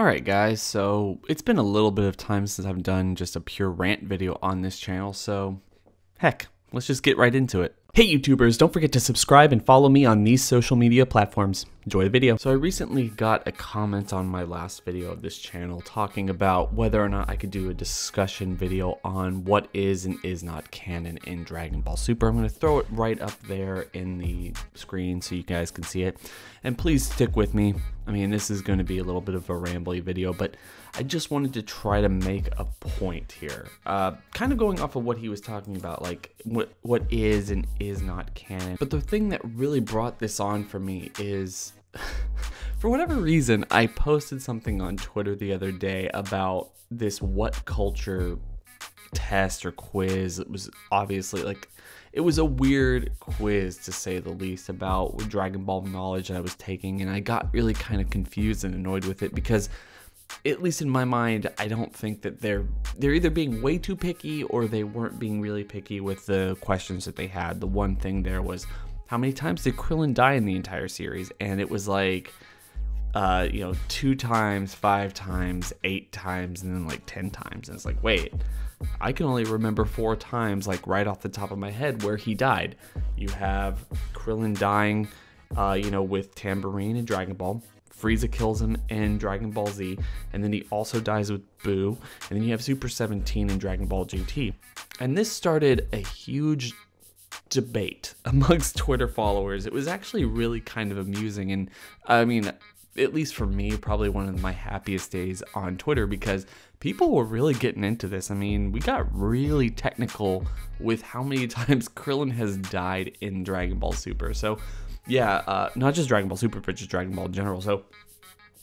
Alright guys, so it's been a little bit of time since I've done just a pure rant video on this channel, so heck, let's just get right into it. Hey YouTubers, don't forget to subscribe and follow me on these social media platforms. Enjoy the video. So I recently got a comment on my last video of this channel talking about whether or not I could do a discussion video on what is and is not canon in Dragon Ball Super. I'm going to throw it right up there in the screen so you guys can see it. And please stick with me. I mean, this is going to be a little bit of a rambly video, but I just wanted to try to make a point here. Kind of going off of what he was talking about, like what is and is not canon. But the thing that really brought this on for me is, for whatever reason, I posted something on Twitter the other day about this what culture test or quiz. It was obviously like, it was a weird quiz to say the least about Dragon Ball knowledge that I was taking, and I got really kind of confused and annoyed with it because, at least in my mind, I don't think that they're either being way too picky or they weren't being really picky with the questions that they had. The one thing there was, how many times did Krillin die in the entire series? And it was like, 2 times, 5 times, 8 times, and then like 10 times. And it's like, wait, I can only remember 4 times, like right off the top of my head, where he died. You have Krillin dying, with Tambourine in Dragon Ball. Frieza kills him in Dragon Ball Z, and then he also dies with Boo, and then you have Super 17 in Dragon Ball GT. And this started a huge debate amongst Twitter followers. It was actually really kind of amusing, and I mean, at least for me, probably one of my happiest days on Twitter, because people were really getting into this. I mean, we got really technical with how many times Krillin has died in Dragon Ball Super. So yeah, not just Dragon Ball Super, but just Dragon Ball in general. So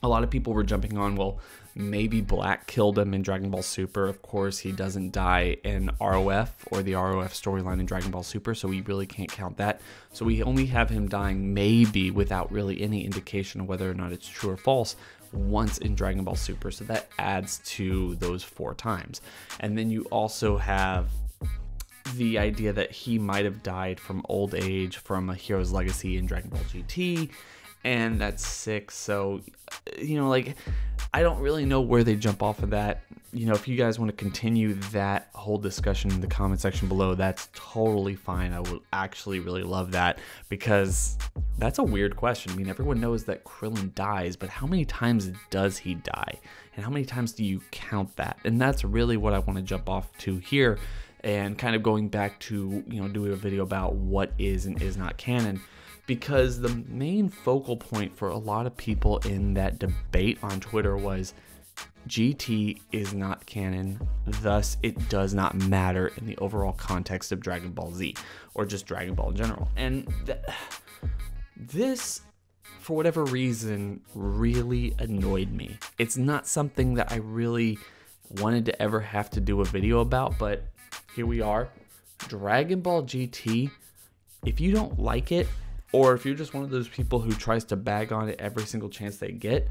a lot of people were jumping on, well, maybe Black killed him in Dragon Ball Super. Of course, he doesn't die in ROF or the ROF storyline in Dragon Ball Super, so we really can't count that. So we only have him dying maybe without really any indication of whether or not it's true or false once in Dragon Ball Super. So that adds to those 4 times. And then you also have the idea that he might have died from old age from a hero's legacy in Dragon Ball GT, and that's 6. So, I don't really know where they jump off of that. If you guys want to continue that whole discussion in the comment section below, that's totally fine. I would actually really love that, because that's a weird question. I mean, everyone knows that Krillin dies, but how many times does he die? And how many times do you count that? And that's really what I want to jump off to here, and kind of going back to, doing a video about what is and is not canon. Because the main focal point for a lot of people in that debate on Twitter was GT is not canon, thus it does not matter in the overall context of Dragon Ball Z, or just Dragon Ball in general. And this, for whatever reason, really annoyed me. It's not something that I really wanted to ever have to do a video about, but here we are. Dragon Ball GT, if you don't like it, or if you're just one of those people who tries to bag on it every single chance they get,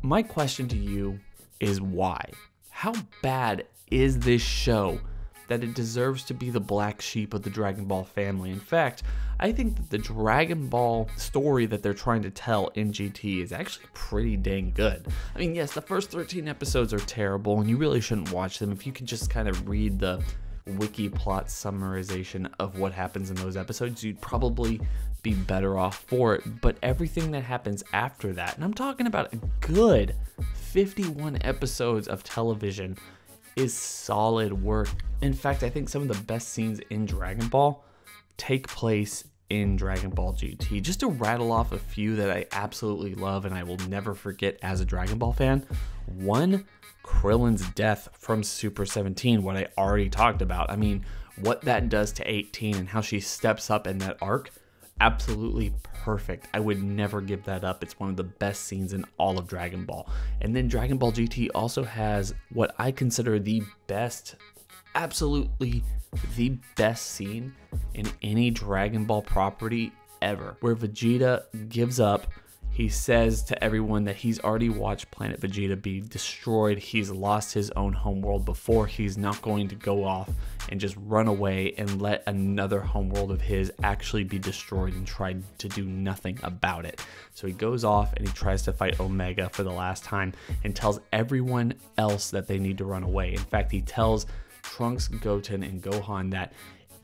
my question to you is why? How bad is this show that it deserves to be the black sheep of the Dragon Ball family? In fact, I think that the Dragon Ball story that they're trying to tell in GT is actually pretty dang good. I mean, yes, the first 13 episodes are terrible, and you really shouldn't watch them. If you could just kind of read the wiki plot summarization of what happens in those episodes, you'd probably be better off for it. But everything that happens after that, and I'm talking about a good 51 episodes of television, is solid work. In fact, I think some of the best scenes in Dragon Ball take place in Dragon Ball GT. Just to rattle off a few that I absolutely love and I will never forget as a Dragon Ball fan. 1, Krillin's death from Super 17, what I already talked about. I mean, what that does to 18 and how she steps up in that arc, absolutely perfect. I would never give that up. It's one of the best scenes in all of Dragon Ball. And then Dragon Ball GT also has what I consider the best, absolutely the best scene in any Dragon Ball property ever, where Vegeta gives up He says to everyone that he's already watched Planet Vegeta be destroyed. He's lost his own homeworld before. He's not going to go off and just run away and let another homeworld of his actually be destroyed and try to do nothing about it. So he goes off and he tries to fight Omega for the last time and tells everyone else that they need to run away. In fact, he tells Trunks, Goten, and Gohan that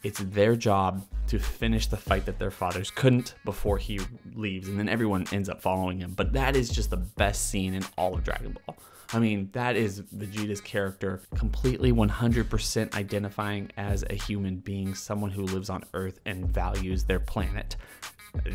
it's their job to finish the fight that their fathers couldn't before he leaves, and then everyone ends up following him. But that is just the best scene in all of Dragon Ball. I mean, that is Vegeta's character completely 100% identifying as a human being, someone who lives on Earth and values their planet.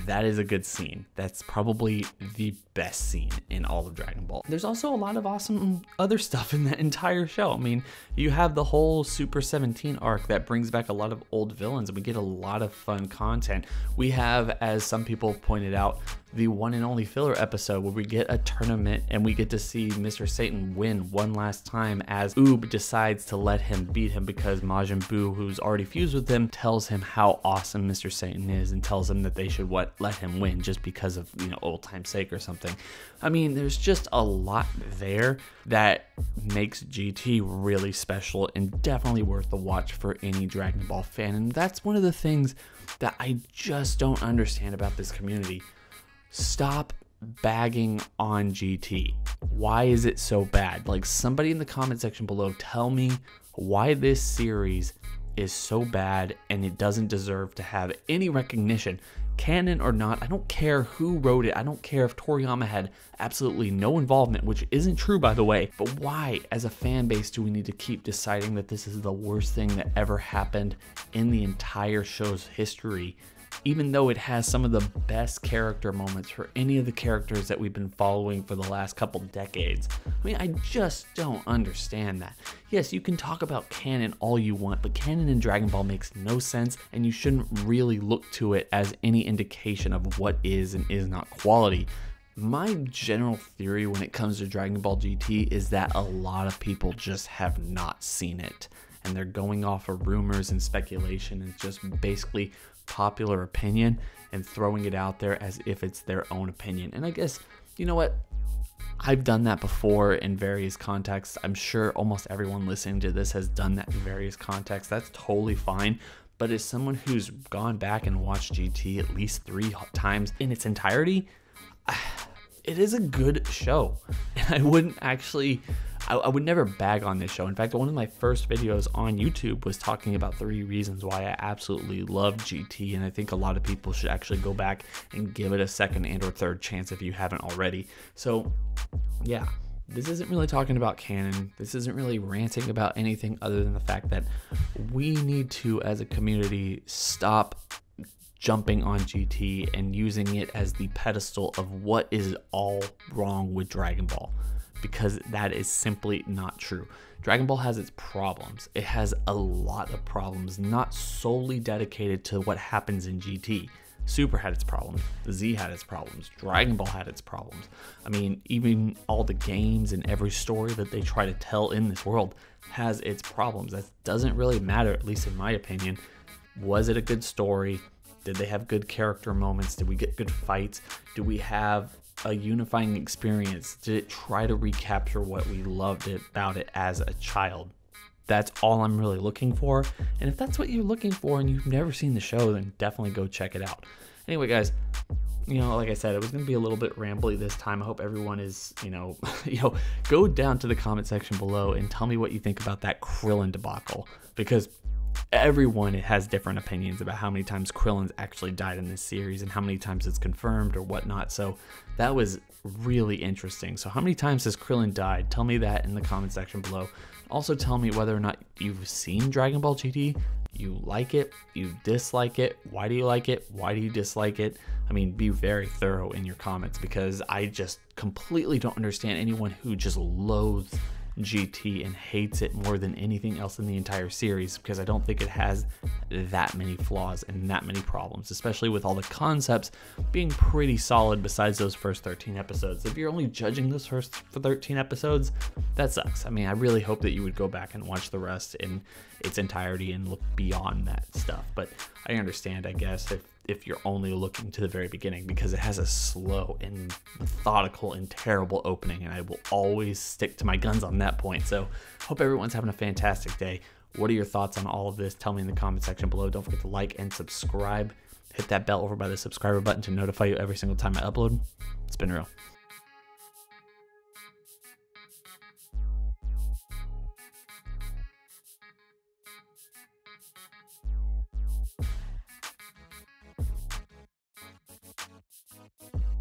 That is a good scene. That's probably the best scene in all of Dragon Ball. There's also a lot of awesome other stuff in that entire show. I mean, you have the whole Super 17 arc that brings back a lot of old villains, and we get a lot of fun content. We have, as some people pointed out, the one and only filler episode where we get a tournament and we get to see Mr. Satan win one last time as Oob decides to let him beat him because Majin Buu, who's already fused with him, tells him how awesome Mr. Satan is and tells him that they should let him win just because of, old time's sake or something. I mean, there's just a lot there that makes GT really special and definitely worth the watch for any Dragon Ball fan. And that's one of the things that I just don't understand about this community. Stop bagging on GT. Why is it so bad? Like, somebody in the comment section below, tell me why this series is so bad and it doesn't deserve to have any recognition. Canon or not, I don't care who wrote it. I don't care if Toriyama had absolutely no involvement, which isn't true, by the way. But why, as a fan base, do we need to keep deciding that this is the worst thing that ever happened in the entire show's history, even though it has some of the best character moments for any of the characters that we've been following for the last couple decades? I mean, I just don't understand that. Yes, you can talk about canon all you want, but canon in Dragon Ball makes no sense, and you shouldn't really look to it as any indication of what is and is not quality. My general theory when it comes to Dragon Ball GT is that a lot of people just have not seen it, and they're going off of rumors and speculation and just basically popular opinion and throwing it out there as if it's their own opinion. And I guess, you know what? I've done that before in various contexts. I'm sure almost everyone listening to this has done that in various contexts. That's totally fine. But as someone who's gone back and watched GT at least 3 times in its entirety, it is a good show. And I wouldn't actually, I would never bag on this show. In fact, one of my first videos on YouTube was talking about 3 reasons why I absolutely love GT, and I think a lot of people should actually go back and give it a second and or third chance if you haven't already. So yeah, this isn't really talking about canon. This isn't really ranting about anything other than the fact that we need to, as a community, stop jumping on GT and using it as the pedestal of what is all wrong with Dragon Ball, because that is simply not true. Dragon Ball has its problems. It has a lot of problems, not solely dedicated to what happens in GT. Super had its problems, Z had its problems, Dragon Ball had its problems. I mean, even all the games and every story that they try to tell in this world has its problems. That doesn't really matter, at least in my opinion. Was it a good story? Did they have good character moments? Did we get good fights? Do we have a unifying experience? Did it try to recapture what we loved about it as a child? That's all I'm really looking for. And if that's what you're looking for and you've never seen the show, then definitely go check it out. Anyway, guys, like I said, it was going to be a little bit rambly this time. I hope everyone is, go down to the comment section below and tell me what you think about that Krillin debacle, because everyone has different opinions about how many times Krillin's actually died in this series and how many times it's confirmed or whatnot. So that was really interesting. So how many times has Krillin died? Tell me that in the comment section below. Also tell me whether or not you've seen Dragon Ball GT, you like it, you dislike it, why do you like it, why do you dislike it? I mean, be very thorough in your comments, because I just completely don't understand anyone who just loathes GT and hates it more than anything else in the entire series, because I don't think it has that many flaws and that many problems, especially with all the concepts being pretty solid besides those first 13 episodes. If you're only judging those first 13 episodes, that sucks. I mean, I really hope that you would go back and watch the rest in its entirety and look beyond that stuff, but I understand, I guess, if you're only looking to the very beginning, because it has a slow and methodical and terrible opening, and I will always stick to my guns on that point. So hope everyone's having a fantastic day. What are your thoughts on all of this? Tell me in the comment section below. Don't forget to like and subscribe. Hit that bell over by the subscriber button to notify you every single time I upload. It's been real.